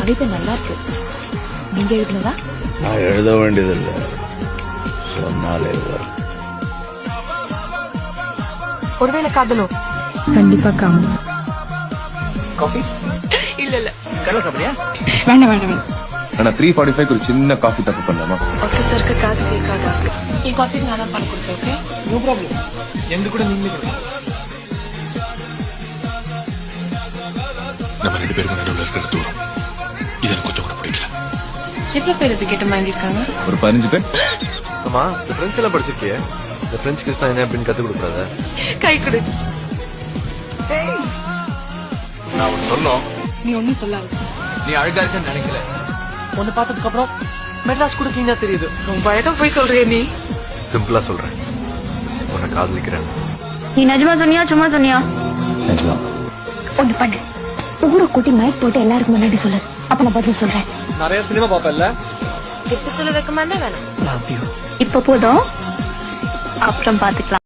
கவிதை நல்லா இருக்கு. நீங்க எழுதுனதா? நான் எழுத வேண்டியதில்லை, சொன்னாலே வரும். ஒருவேளை காதலோ? கண்டிப்பா காம. காஃபி இல்ல இல்ல கடலை சாப்பிடுறியா? வேண்டாம் வேண்டாம் வேண்டாம். ஆனா 3:45 ஒரு சின்ன காஃபி தப்பு பண்ணலாமா? ஆஃபீஸருக்கு காது கேட்காதா? என் காஃபி நான் தான் பண்ணி கொடுத்தேன். Okay, no problem. எங்க கூட நீங்களே கொடுங்க. நம்ம 2 பேருக்கு நடுவில் இருக்கிற தூரம் இது எனக்கு கொஞ்சம் கூட பிடிக்கல. எவ்வளவு பேர் இது கேட்டு வாங்கியிருக்காங்க? ஒரு 15 பேர். ஆமா, இந்த பிரெஞ்சு எல்லாம் படிச்சிருக்கிய? இந்த பிரெஞ்சு கிறிஸ்தான் என்ன அப்படின்னு கத்து கொடுக்குறத கை கொடு. நான் ஒன்னு சொன்னோம். நீ ஒன்னும் சொல்லாத. நீ அழகா இருக்கன்னு நினைக்கல. உன்னை பார்த்ததுக்கு அப்புறம் மெட்ராஸ் கூட கிளீனா தெரியுது. ரொம்ப அழகா போய் சொல்றிய நீ. சிம்பிளா சொல்றேன், உன்னை காதலிக்கிறேன். நீ நிஜமா சொன்னியா சும்மா சொன்னியா? நிஜமா. ஒண்ணு பண்ணு, ஊரை கூட்டி மைக் போட்டு எல்லாருக்கும் முன்னாடி சொல்லு. அப்ப நான் பதில் சொல்றேன். நிறைய சினிமா பாப்பல்ல? எப்படி சொல்ல வைக்கமா இருந்தா வேணும். Love you. இப்ப போதும், அப்புறம் பாத்துக்கலாம்.